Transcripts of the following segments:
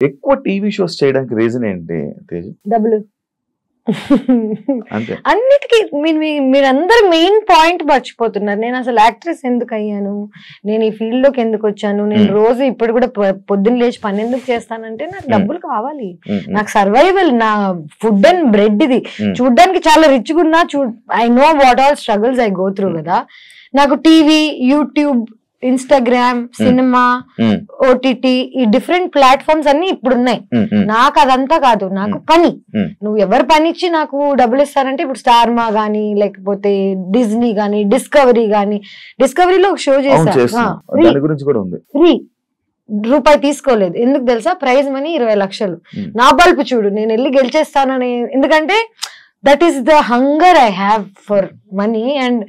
ఎక్కువ TV shows చేయడానికి reason ఏంటి తేజు? డబ్బులు. అంతే. అన్నిటికీ మీరందరూ మెయిన్ పాయింట్ మర్చిపోతున్నారు. నేను అసలు యాక్ట్రెస్ ఎందుకు అయ్యాను, నేను ఈ ఫీల్డ్ లోకి ఎందుకు వచ్చాను, నేను రోజు ఇప్పుడు కూడా పొద్దున్న లేచి పని ఎందుకు చేస్తానంటే నాకు డబ్బులు కావాలి, నాకు సర్వైవల్, నా ఫుడ్ అండ్ బ్రెడ్ ఇది. చూడ్డానికి చాలా రిచ్ గా ఉన్నా, I know what all struggles I go through కదా. నాకు TV, YouTube, Instagram, cinema, OTT, ఈ డిఫరెంట్ ప్లాట్ఫామ్స్ అన్ని ఇప్పుడు ఉన్నాయి. నాకు అదంతా కాదు, నాకు పని. నువ్వు ఎవరు పని ఇచ్చి నాకు డబ్బులు ఇస్తారంటే ఇప్పుడు స్టార్ మా గానీ, లేకపోతే డిజ్నీ గానీ, డిస్కవరీ గానీ. డిస్కవరీలో ఒక షో చేశా, ఫ్రీ, రూపాయి తీసుకోలేదు. ఎందుకు తెలుసా? ప్రైజ్ మనీ 20 లక్షలు. నా బల్పు చూడు, నేను వెళ్ళి గెలిచేస్తానని. ఎందుకంటే that is the hunger I have for money. And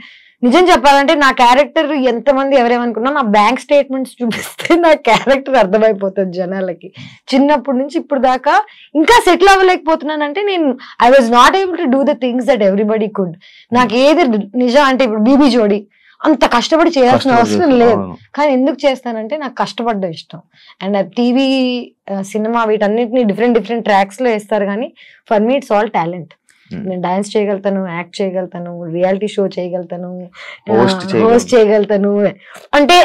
నిజం చెప్పాలంటే నా క్యారెక్టర్ ఎంతమంది ఎవరేమనుకున్నా, నా బ్యాంక్ స్టేట్మెంట్స్ చూపిస్తే నా క్యారెక్టర్ అర్థమైపోతుంది జనాలకి. చిన్నప్పటి నుంచి ఇప్పుడు దాకా ఇంకా సెటిల్ అవ్వలేకపోతున్నానంటే నేను I was not able to do the things that everybody could. నాకు ఏది నిజం అంటే ఇప్పుడు బీబీ జోడి అంత కష్టపడి చేయాల్సిన అవసరం లేదు, కానీ ఎందుకు చేస్తానంటే నాకు కష్టపడ్డం ఇష్టం. అండ్ టీవీ, సినిమా వీటన్నిటిని డిఫరెంట్ ట్రాక్స్ లో వేస్తారు, కానీ for me it's all talent. నేను డాన్స్ చేయగలుగుతాను, యాక్ట్ చేయగలుగుతాను, రియాలిటీ షో చేయగలుగుతాను, హోస్ట్ చేయగలుగుతాను. అంటే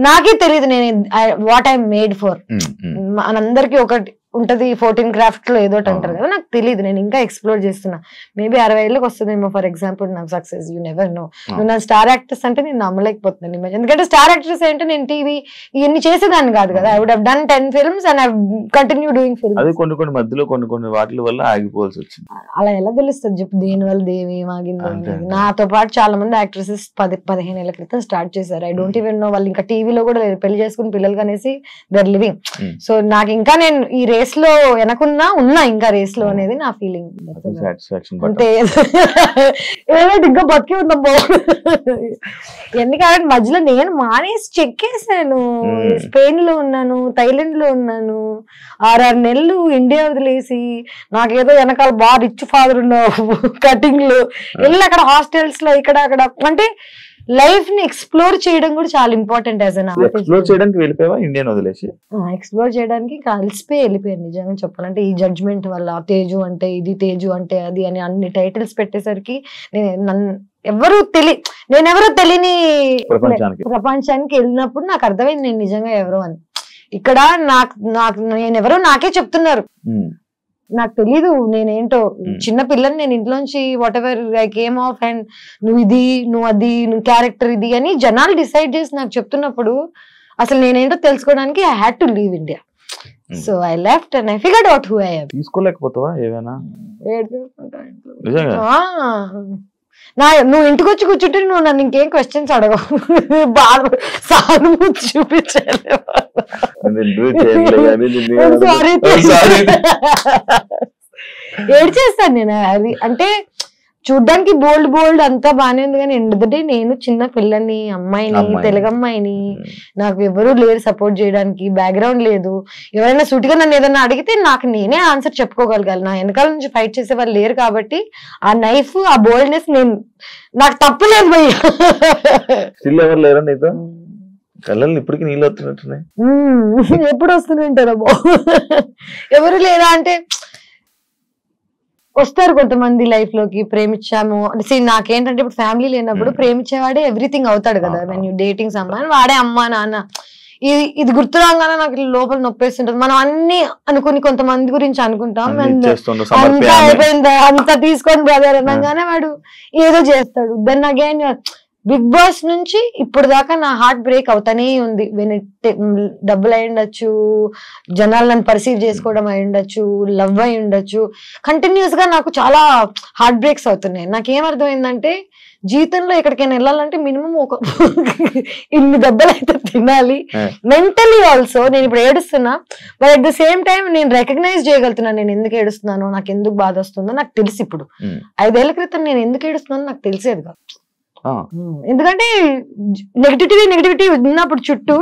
నాకే తెలియదు నేను వాట్ ఐ మేడ్ ఫర్. మనందరికి ఒకటి ఉంటది 14 క్రాఫ్ట్ లో ఏదోటి అంటారు కదా, నాకు తెలియదు. నేను ఇంకా ఎక్స్ప్లోర్ చేస్తున్నా. మేబీ 60 ఏళ్ళకి వస్తుందేమో ఫర్ ఎగ్జాంపుల్ నాకు సక్సెస్. You never know. నువ్వు నా స్టార్ యాక్ట్రెస్ అంటే నేను నమ్మలేకపోతున్నాను ఇమేజ్. ఎందుకంటే స్టార్ యాక్ట్రెస్ అంటే నేను టీవీ ఇవన్నీ చేసేదాన్ని కాదు కదా. I would have done 10 films and I continue doing films. అది కొన్ని మధ్యలో కొన్ని వాటి వల్ల ఆగిపోవాల్సి వచ్చింది. అలా ఎలా తెలుస్తుంది చెప్పు? దేని వల్ల దేవి ఆగింది? నాతో పాటు చాలా మంది యాక్ట్రెసెస్ 10-15 ఏళ్ల క్రితం స్టార్ట్ చేశారు. ఐ డోంట్ ఈవెన్ నో వాళ్ళు ఇంకా టీవీలో కూడా పెళ్లి చేసుకుని పిల్లలు కనేసి దే ఆర్ లివింగ్. సో నాకు ఇంకా నేను ఈ రేస్ లో వెనకున్నా ఇంకా రేస్ లో అనేది నా ఫీలింగ్. అంటే ఇంకా బతికి ఉందాం ఎందుకంటే మధ్యలో నేను మానేసి చెక్కేసాను. స్పెయిన్ లో ఉన్నాను, థైలాండ్ లో ఉన్నాను, 6 నెలలు ఇండియా వదిలేసి, నాకేదో వెనకాల బాగా రిచ్ ఫాదర్ ఉన్నావు కటింగ్ లో వెళ్ళి అక్కడ హాస్టల్స్ లో ఇక్కడ అక్కడ. అంటే లైఫ్ ని ఎక్స్ప్లోర్ చేయడం కూడా చాలా important. As an artist explore చేయడానికి వెళ్ళిపోయావా ఇండియన్ వదిలేసి? ఎక్స్ప్లోర్ చేయడానికి వెళ్ళిపోయాను నిజంగా చెప్పాలంటే. ఈ జడ్జ్మెంట్ వల్ల తేజు అంటే ఇది, తేజు అంటే అది అని అన్ని టైటిల్స్ పెట్టేసరికి నేనెవరో తెలియని ప్రపంచానికి వెళ్ళినప్పుడు నాకు అర్థమైంది నేను నిజంగా ఎవరో అని. ఇక్కడ నేనెవరో నాకే చెప్తున్నారు, నాకు తెలీదు నేనేంటో. చిన్న పిల్లని నేను ఇంట్లోంచి what ever I came of and నువ్వు ఇది, నువ్వు అది, నువ్వు క్యారెక్టర్ ఇది అని జనాలు డిసైడ్ చేసి నాకు చెప్తున్నప్పుడు అసలు నేనేంటో తెలుసుకోవడానికి I had to leave India. So I left and I figured out who I am. తీసుకోలేకపోతావా ఏమైనా? నువ్వు ఇంటికి వచ్చి కూర్చుంటే నువ్వు నన్ను ఇంకేం క్వశ్చన్స్ అడగవు, బాగా సానుభూతి చూపించాలి. ఏడ్చేస్తాను నేను. అది అంటే చూడ్డానికి బోల్డ్ అంతా బానే ఉంది, కానీ ఎందుకంటే నేను చిన్న పిల్లని, అమ్మాయిని, తెలుగు అమ్మాయిని, నాకు ఎవరు లేరు సపోర్ట్ చేయడానికి, బ్యాక్గ్రౌండ్ లేదు. ఎవరైనా సూటిగా నన్ను ఏదైనా అడిగితే నాకు నేనే ఆన్సర్ చెప్పుకోగలగాలి. నా వెనకాల నుంచి ఫైట్ చేసే వాళ్ళు లేరు కాబట్టి ఆ నైఫ్, ఆ బోల్డ్నెస్ నాకు తప్పలేదు భయ్య. కళ్ళని ఇప్పటికీ నీళ్ళు వస్తున్నట్టున్నాయి. ఎప్పుడు వస్తుంటారో ఎవరు లేదా అంటే వస్తారు కొంతమంది లైఫ్ లోకి. ప్రేమించాము నాకేంటంటే ఇప్పుడు ఫ్యామిలీ లేనప్పుడు ప్రేమించేవాడే ఎవ్రీథింగ్ అవుతాడు కదా. వెన్ యూ డేటింగ్ సమ్వన్, వాడే అమ్మా నాన్న. ఇది గుర్తు రాగానే నాకు లోపల నొప్పేస్తుంటది. మనం అన్ని అనుకుని కొంతమంది గురించి అనుకుంటాం, అంతా అయిపోయిందా, అంతా తీసుకొని బ్రదర్ అనగానే వాడు ఏదో చేస్తాడు. దెన్ అగైన్ బిగ్ బాస్ నుంచి ఇప్పుడు దాకా నా హార్ట్ బ్రేక్ అవుతానే ఉంది. డబ్బులు అయి ఉండొచ్చు, జనాలు నన్ను పర్సీవ్ చేసుకోవడం అయి ఉండొచ్చు, లవ్ అయి ఉండొచ్చు. కంటిన్యూస్ గా నాకు చాలా హార్ట్ బ్రేక్స్ అవుతున్నాయి. నాకేమర్థమైందంటే జీవితంలో ఎక్కడికైనా వెళ్ళాలంటే మినిమం ఒక ఇన్ని దెబ్బలు అయితే తినాలి. మెంటలీ ఆల్సో నేను ఇప్పుడు ఏడుస్తున్నా, but at the same time నేను రికగ్నైజ్ చేయగలుగుతున్నాను నేను ఎందుకు ఏడుస్తున్నానో, నాకు ఎందుకు బాధ వస్తుందో నాకు తెలుసు. ఇప్పుడు 5 ఏళ్ల క్రితం నేను ఎందుకు ఏడుస్తున్నానో నాకు తెలిసేది కాదు. ఎందుకంటే నెగటివిటీ ఉన్నప్పుడు చుట్టూ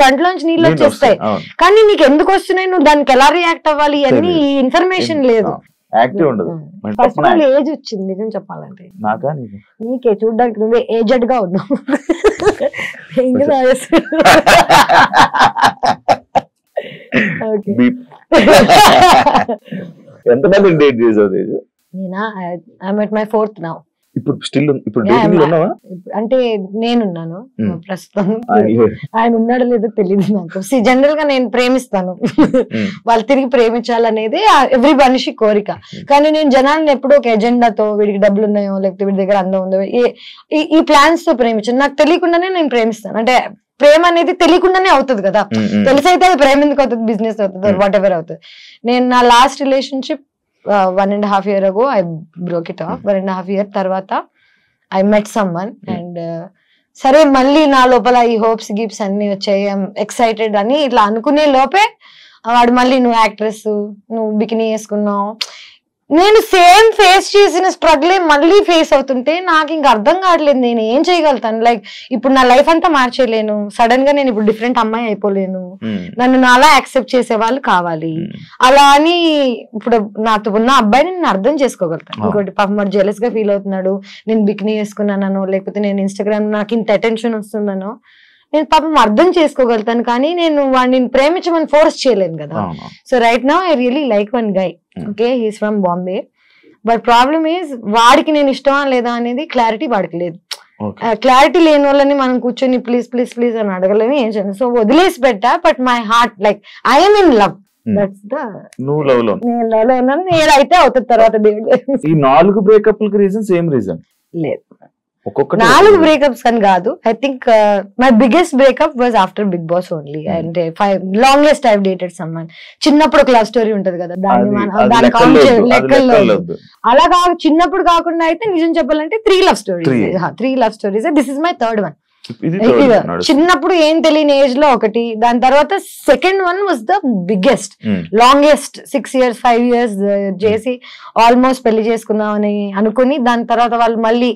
కంట్లోంచి నీళ్ళు వచ్చేస్తాయి, కానీ నీకు ఎందుకు వస్తున్నాయి, నువ్వు దానికి ఎలా రియాక్ట్ అవ్వాలి అన్ని ఇన్ఫర్మేషన్ లేదు. ఫస్ట్ ఆఫ్ ఆల్ ఏజ్ వచ్చింది నిజం చెప్పాలంటే. నీకే చూడడానికి నువ్వే ఏజెడ్ గా ఉన్నావు. ఎంతమంది డేట్ చేసావు తేజు? నేనా I'm at my 4th now. ఇప్పుడు స్టిల్ ఇప్పుడు డేటింగ్ లో ఉన్నావా? అంటే నేనున్నాను ప్రస్తుతం. ఆయన ఉన్నాడో లేదో తెలియదు నాకు. జనరల్ గా నేను ప్రేమిస్తాను, వాళ్ళు తిరిగి ప్రేమించాలనేది ఎవ్రీ మనిషి కోరిక. కానీ నేను జనాలను ఎప్పుడూ ఒక ఎజెండాతో వీడికి డబ్బులు ఉన్నాయో లేకపోతే వీడి దగ్గర అందం ఉందో ఈ ప్లాన్స్ తో ప్రేమించాను. నాకు తెలియకుండానే నేను ప్రేమిస్తాను. అంటే ప్రేమ అనేది తెలియకుండానే అవుతుంది కదా, తెలిసైతే అది ప్రేమ ఎందుకు అవుతుంది, బిజినెస్ అవుతుంది, వాట్ ఎవర్ అవుతుంది. నేను నా last relationship 1.5 year ago I broke it off. 1.5 year తర్వాత I met someone and సరే మళ్ళీ నా లోపల ఈ హోప్స్ గిప్స్ అన్ని వచ్చాయి, ఎక్సైటెడ్ అని ఇట్లా అనుకునే లోపే వాడు మళ్ళీ నువ్వు యాక్ట్రెస్, నువ్వు బికినీ వేసుకున్నావు. నేను సేమ్ ఫేస్ చేసిన స్ట్రగుల్ మళ్ళీ ఫేస్ అవుతుంటే నాకు ఇంకా అర్థం కావట్లేదు నేను ఏం చేయగలుగుతాను. లైక్ ఇప్పుడు నా లైఫ్ అంతా మార్చేయలేను, సడన్ గా నేను ఇప్పుడు డిఫరెంట్ అమ్మాయి అయిపోలేను, నన్ను నాలా యాక్సెప్ట్ చేసే వాళ్ళు కావాలి. అలా అని ఇప్పుడు నాతో ఉన్న అబ్బాయిని నేను అర్థం చేసుకోగలుగుతాను. ఇంకోటి పాపం మరి జెలస్ గా ఫీల్ అవుతున్నాడు, నేను బికినీ వేసుకున్నానో లేకపోతే నేను ఇన్స్టాగ్రామ్ నాకు ఇంత అటెన్షన్ వస్తుందనో నేను పాపం అర్థం చేసుకోగలుగుతాను. కానీ నేను వాడిని ప్రేమించమని ఫోర్స్ చేయలేను కదా. So right now I really like one guy. Okay, he's from Bombay, but problem is వాడికి నేను ఇష్టమా లేదా అనేది క్లారిటీ వాడికి లేదు. క్లారిటీ లేని వాళ్ళని మనం కూర్చొని ప్లీజ్ ప్లీజ్ ప్లీజ్ అని అడగలేము, ఏం చేయాలి. సో వదిలేసి పెట్టా. But my heart like I'm in love. That's the నువ్వు లవ్ లో నేను లవ్ లో ఉన్నాను. నేనైతే అవుతుంది తర్వాత దేవుడు. ఈ 4 బ్రేకప్ రీజన్ సేమ్ రీజన్ లేదు. 4 బ్రేకప్స్ అని కాదు. I think my biggest breakup was after Bigg Boss only. And longest I dated someone. చిన్నప్పుడు ఒక లవ్ స్టోరీ ఉంటది కదా, దాని లెక్కల్లో అలా కాదు. చిన్నప్పుడు కాకుండా అయితే నిజం చెప్పాలంటే 3 love stories. This is my 3rd one. చిన్నప్పుడు ఏం తెలియని ఏజ్ లో ఒకటి, దాని తర్వాత second one was the biggest, longest 6 years 5 years చేసి ఆల్మోస్ట్ పెళ్లి చేసుకుందామని అనుకుని దాని తర్వాత వాళ్ళు మళ్ళీ.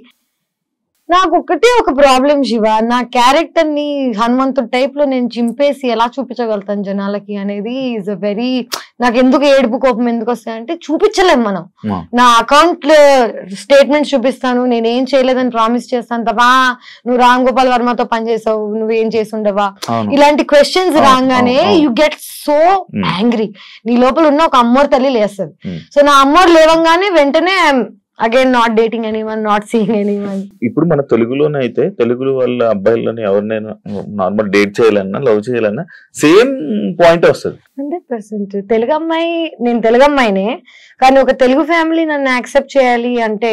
నాకు ఒకటే ఒక ప్రాబ్లం శివ, నా క్యారెక్టర్ ని హనుమంతుడు టైప్ లో నేను చింపేసి ఎలా చూపించగలుగుతాను జనాలకి అనేది ఈజ్ అ వెరీ. నాకు ఎందుకు ఏడుపు కోపం ఎందుకు వస్తాయంటే చూపించలేం మనం. నా అకౌంట్ స్టేట్మెంట్స్ చూపిస్తాను, నేను ఏం చేయలేదని ప్రామిస్ చేస్తాను తప్ప నువ్వు రామ్ గోపాల్ వర్మతో పనిచేసావు, నువ్వేం చేసి ఉండవా, ఇలాంటి క్వశ్చన్స్ రాగానే యు గెట్ సో యాంగ్రీ. నీ లోపల ఉన్న ఒక అమ్మోరు తల్లి లేస్తుంది. సో నా అమ్మోరు లేవంగానే వెంటనే again not dating anyone, not seeing anyone. ఇప్పుడు మన తెలుగులోనే అయితే తెలుగు వాళ్ళ అబ్బాయిలని ఎవరినైనా నార్మల్ డేట్ చేయాలన్నా లవ్ చేయాలన్నా సేమ్ పాయింట్ వస్తుంది. 100% తెలుగు అమ్మాయి, నేను తెలుగు అమ్మాయినే కానీ ఒక తెలుగు ఫ్యామిలీ నన్ను యాక్సెప్ట్ చేయాలి అంటే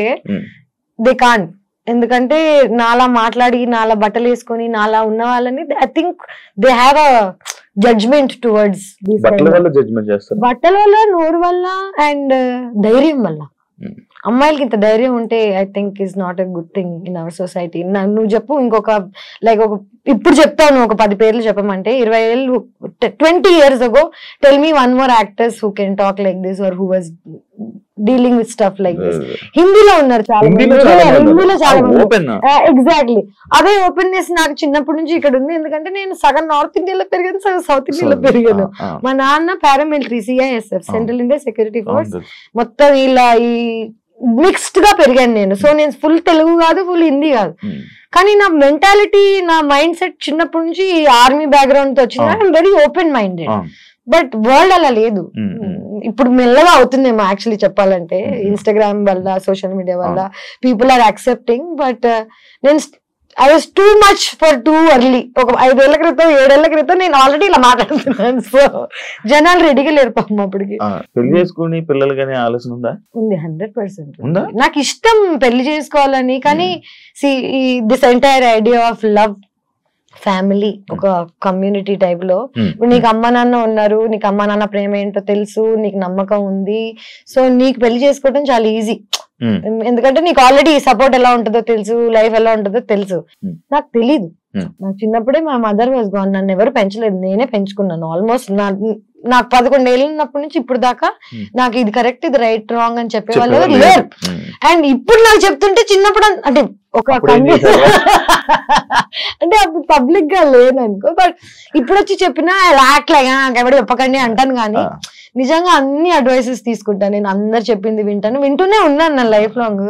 దే కాంట్. ఎందుకంటే నాలా మాట్లాడి నాలా బట్టలు వేసుకొని నాలా ఉన్న వాళ్ళని I think they have a judgement towards. బట్టల వల్ల, నోరు వల్ల అండ్ ధైర్యం వల్ల. అమ్మాయిలకి ఇంత ధైర్యం ఉంటే I think is not a good thing in our society. నువ్వు చెప్పు ఇంకొక లైక్ ఒక ఇప్పుడు చెప్తాను ఒక 10 పేర్లు చెప్పమంటే 20 ఏళ్ళు 20 years ago tell me one more actors who can talk like this or who was dealing with stuff like this. హిందీలో ఉన్నారు చాలా మంది, హిందీలో చాలా మంది. ఎగ్జాక్ట్లీ అదే ఓపెన్నెస్ నాకు చిన్నప్పటి నుంచి ఇక్కడ ఉంది. ఎందుకంటే నేను సగం నార్త్ ఇండియాలో పెరిగాను, సగం సౌత్ ఇండియాలో పెరిగాను. మా నాన్న paramilitary CISF central India security force, మొత్తం ఇలా ఈ మిక్స్డ్ గా పెరిగాను నేను. సో నేను ఫుల్ తెలుగు కాదు, ఫుల్ హిందీ కాదు. కానీ నా మెంటాలిటీ, నా మైండ్ సెట్ చిన్నప్పటి నుంచి ఆర్మీ బ్యాక్గ్రౌండ్ తో వచ్చింది. I'm very open minded. But world అలా లేదు. ఇప్పుడు మెల్లగా అవుతుందేమో యాక్చువల్లీ చెప్పాలంటే, ఇన్స్టాగ్రామ్ వల్ల, సోషల్ మీడియా వల్ల పీపుల్ ఆర్ యాక్సెప్టింగ్. బట్ నేను I was too much for too early. ఒక 5 ఏళ్ల క్రితం 7 ఏళ్ల క్రితం నేను ఆల్రెడీ ఇలా మాట్లాడుతున్నాను. సో జనాలు రెడీగా లేరు పాపం అప్పటికి. పెళ్లి చేసుకుని పిల్లలు కానీ ఆలోచన ఉందా? ఉంది, 100%. నాకు ఇష్టం పెళ్లి చేసుకోవాలని. కానీ this entire idea of love, family, ఒక కమ్యూనిటీ టైప్ లో ఇప్పుడు నీకు అమ్మ నాన్న ఉన్నారు, నీకు అమ్మ నాన్న ప్రేమ ఏంటో తెలుసు, నీకు నమ్మకం ఉంది. సో నీకు పెళ్లి చేసుకోవడం చాలా ఈజీ. ఎందుకంటే నీకు ఆల్రెడీ సపోర్ట్ ఎలా ఉంటుందో తెలుసు, లైఫ్ ఎలా ఉంటుందో తెలుసు. నాకు తెలీదు. నాకు చిన్నప్పుడే మా మదర్ వాజ్ గాన్. నన్ను ఎవరు పెంచలేదు, నేనే పెంచుకున్నాను. ఆల్మోస్ట్ నాకు 11 ఏళ్ళు ఉన్నప్పటి నుంచి ఇప్పుడు దాకా నాకు ఇది కరెక్ట్, ఇది రైట్, రాంగ్ అని చెప్పేవాళ్ళు లేరు. అండ్ ఇప్పుడు నాకు చెప్తుంటే చిన్నప్పుడు అంటే ఒక అంటే అప్పుడు పబ్లిక్ గా లేదనుకో. బట్ ఇప్పుడు వచ్చి చెప్పినా రాట్లేగా నాకు ఎవరు చెప్పకండి అంటాను. కానీ నిజంగా అన్ని అడ్వైసెస్ తీసుకుంటాను నేను. అందరు చెప్పింది వింటూనే ఉన్నాను నా లైఫ్ లాంగ్.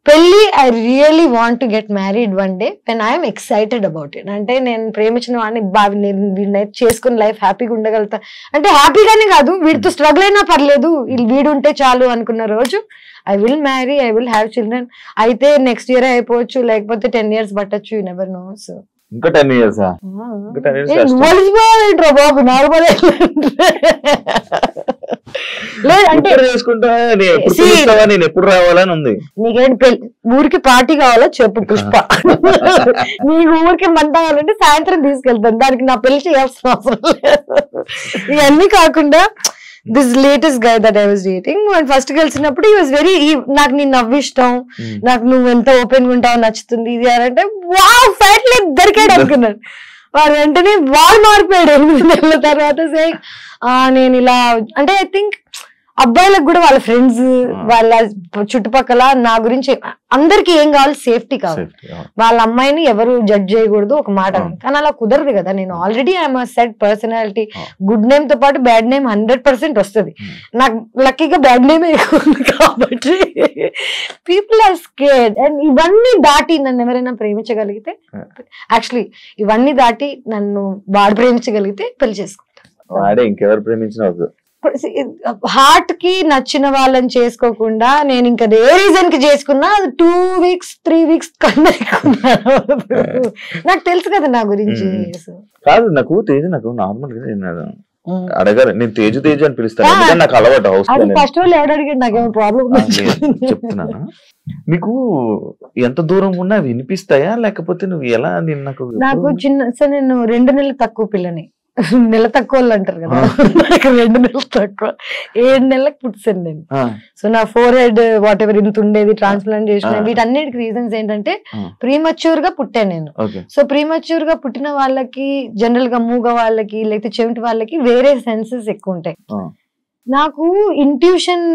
పెళ్లి I really want to get married one day when I'm excited about it. అంటే నేను ప్రేమించిన వాడిని వీడిని చేసుకుని లైఫ్ హ్యాపీగా ఉండగలుగుతా అంటే హ్యాపీగానే కాదు, వీడితో స్ట్రగుల్ అయినా పర్లేదు, వీడు ఉంటే చాలు అనుకున్న రోజు I will marry, I will have children. అయితే నెక్స్ట్ ఇయర్ అయిపోవచ్చు, లేకపోతే 10 years పట్టచ్చు, యూ నెవర్ నో. సో ఇంకా 10 years బాబు నార్మల్ లేదు అంటే చేసుకుంటా నేను ఎప్పుడు రావాలని ఉంది. నీకేంటి పెళ్లి ఊరికి పార్టీ కావాలో చెప్పు పుష్ప, నీకు ఊరికి మంట కావాలంటే సాయంత్రం తీసుకెళ్తాను, దానికి నా పెళ్లి చేయాల్సిన అవసరం లేదు. ఇవన్నీ కాకుండా this latest guy that I was dating, first కలిసినప్పుడు ఈ వాజ్ వెరీ, నాకు నీ నవ్విష్టం, నాకు నువ్వు ఎంత ఓపెన్ గా ఉంటావు నచ్చుతుంది ఇది అంటే వావ్ ఫైట్ లైక్ దొరికాడు అనుకున్నాడు. వాడు వెంటనే వాళ్ళు మారిపోయాడు 8 నెలల తర్వాత. నేను ఇలా అంటే ఐ థింక్ అబ్బాయిలకు కూడా వాళ్ళ ఫ్రెండ్స్ వాళ్ళ చుట్టుపక్కల నా గురించి అందరికి ఏం కావాలి, సేఫ్టీ కావాలి. వాళ్ళ అమ్మాయిని ఎవరు జడ్జ్ చేయకూడదు ఒక మాట, కానీ అలా కుదరదు కదా. నేను already I'm set personality, good name తో పాటు బ్యాడ్ నేమ్ 100% వస్తుంది. నాకు లక్కీగా బ్యాడ్ నేమ్ ఎక్కువ ఉంది కాబట్టి పీపుల్ ఆర్ స్కేర్డ్. అండ్ ఇవన్నీ దాటి నన్ను ఎవరైనా ప్రేమించగలిగితే, యాక్చువల్లీ ఇవన్నీ దాటి నన్ను వాడు ప్రేమించగలిగితే పెళ్లి చేసుకుంటాను. ఇంకెవరు ప్రేమించిన హార్ట్ కి నచ్చిన వాళ్ళని చేసుకోకుండా నేను ఇంకా ఏ రీజన్ కి చేసుకున్నా అది 2 weeks 3 weeks కన్నా నాకు తెలుసు కదా నా గురించి. కాదు నాకు తేజ, నాకు నార్మల్ గా అడగారు, నేను తేజు తేజు అని పిలుస్తాను, నాకు అలవాటు. ఫస్ట్ వాళ్ళు ఎవరు అడిగాడు, నాకేమో ప్రాబ్లం చెప్తున్నాను. నీకు ఎంత దూరం ఉన్నా వినిపిస్తాయా, లేకపోతే నువ్వు ఎలా? నాకు చిన్న నేను 2 నెలలు తక్కువ పిల్లని, నెల తక్కువ వాళ్ళు అంటారు కదా, 2 నెలలు తక్కువ, 7 నెలలకు పుట్టాను నేను. సో నా ఫోర్హెడ్ వాట్ ఎవర్ ఇంత ఉండేది ట్రాన్స్ప్లాంట్ చేసిన, వీటన్నిటికి రీజన్స్ ఏంటంటే ప్రీమచ్యూర్ గా పుట్టాను నేను. సో ప్రీమచ్యూర్ గా పుట్టిన వాళ్ళకి జనరల్ గా మూగ వాళ్ళకి లేకపోతే చెవిటి వాళ్ళకి వేరే సెన్సెస్ ఎక్కువ ఉంటాయి. నాకు ఇంట్యూషన్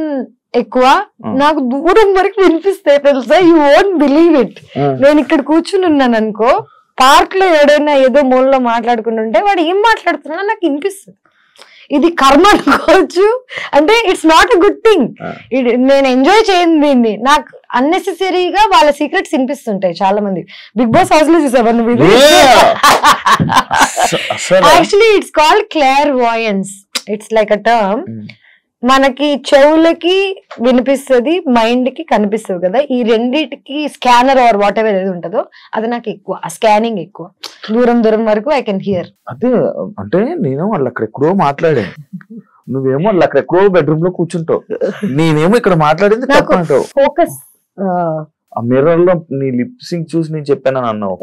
ఎక్కువ, నాకు దూరం వరకు వినిపిస్తాయి తెలుసా, యూ వోంట్ బిలీవ్ ఇట్. నేను ఇక్కడ కూర్చుని ఉన్నాను అనుకో, పార్క్ లో ఎవడైనా ఏదో మూలలో మాట్లాడుకుంటుంటే వాడు ఏం మాట్లాడుతున్నా నాకు వినిపిస్తుంది. ఇది కర్మ అనుకోవచ్చు, అంటే it's not a good thing. నేను ఎంజాయ్ చేయను దీన్ని. నాకు అన్నెసెసరీగా వాళ్ళ సీక్రెట్స్ వినిపిస్తుంటాయి చాలా మంది. బిగ్ బాస్ హౌస్ లో చూసావా నువ్వు? Actually it's called clairvoyance. It's like a term. మనకి చెవులకి వినిపిస్తుంది, మైండ్ కి కనిపిస్తుంది కదా, ఈ రెండిటికి స్కానర్ ఆర్ వాట్ ఎవర్ ఏది ఉంటుందో అది నాకు ఎక్కువ, ఆ స్కానింగ్ ఎక్కువ, దూరం దూరం వరకు ఐ కెన్ హియర్. అదే అంటే నేను వాళ్ళు అక్కడెక్కడో మాట్లాడాను, నువ్వేమో వాళ్ళు అక్కడెక్కడో బెడ్రూమ్ లో కూర్చుంటావు, నేనేమో ఇక్కడ మాట్లాడింది ఫోకస్. ఆ మిర్రర్ లో నీ లిప్ సింక్ చూసి నేను చెప్పాను అన్నావు.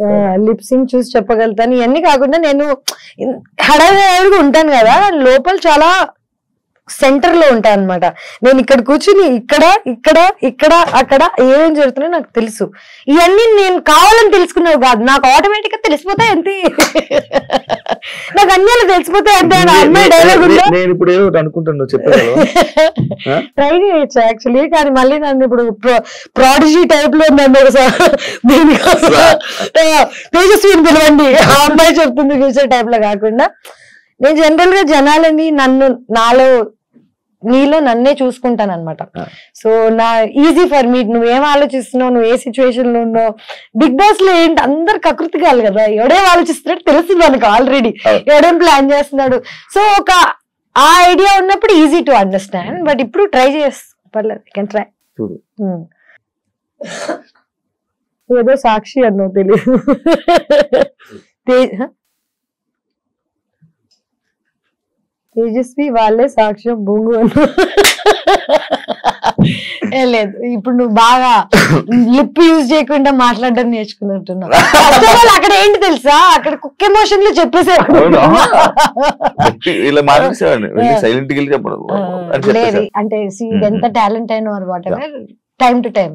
లిప్ సింక్ చూసి చెప్పగలుగుతాను. ఇవన్నీ కాకుండా నేను హడావిడిగా ఉంటాను కదా, లోపల చాలా సెంటర్ లో ఉంటాయి అనమాట. నేను ఇక్కడ కూర్చుని ఇక్కడ ఇక్కడ ఇక్కడ అక్కడ ఏమేం జరుగుతున్నాయో నాకు తెలుసు. ఇవన్నీ నేను కావాలని తెలుసుకున్నావు కాదు, నాకు ఆటోమేటిక్ గా తెలిసిపోతాయి అంతే. నాకు అన్ని తెలిసిపోతాయి అంతే. అమ్మాయి డైలాగ్ నేను ఇప్పుడు ఏదో అనుకుంటున్నా చెప్పాను, ట్రై చేయొచ్చు యాక్చువల్లీ. కానీ మళ్ళీ నన్ను ఇప్పుడు ప్రాడిజీ టైప్ లో నన్ను దీనికోసం తేజస్విని పిలవండి, ఆ అమ్మాయి చెప్తుంది ఫ్యూచర్ టైప్ లో కాకుండా, నేను జనరల్ గా జనాలని నీలో నన్నే చూసుకుంటాను అనమాట. సో నా ఈజీ ఫర్ మీ, నువ్వేం ఆలోచిస్తున్నావు, నువ్వు ఏ సిచ్యువేషన్ లో ఉన్నావు. బిగ్ బాస్ లో ఏంటి అందరు కకృతి కాదు కదా, ఎవడేం ఆలోచిస్తున్నాడు తెలుస్తుంది మనకు ఆల్రెడీ, ఎవడేం ప్లాన్ చేస్తున్నాడు. సో ఒక ఆ ఐడియా ఉన్నప్పుడు ఈజీ టు అండర్స్టాండ్. బట్ ఇప్పుడు ట్రై చేస్తా, పర్లేదు, కెన్ ట్రై. ఏదో సాక్షి అన్నావు తెలియదు, తేజస్వి వాళ్ళే సాక్ష్యం బొంగు అన్నా. లేదు, ఇప్పుడు నువ్వు బాగా లిప్ యూజ్ చేయకుండా మాట్లాడడం నేర్చుకున్నట్టున్నావు. అక్కడ ఏంటి తెలుసా, అక్కడ కుక్ ఎమోషన్ లో చెప్పేసేవాడు. లేదు అంటే ఎంత టాలెంట్ అయినా what ever, time to time.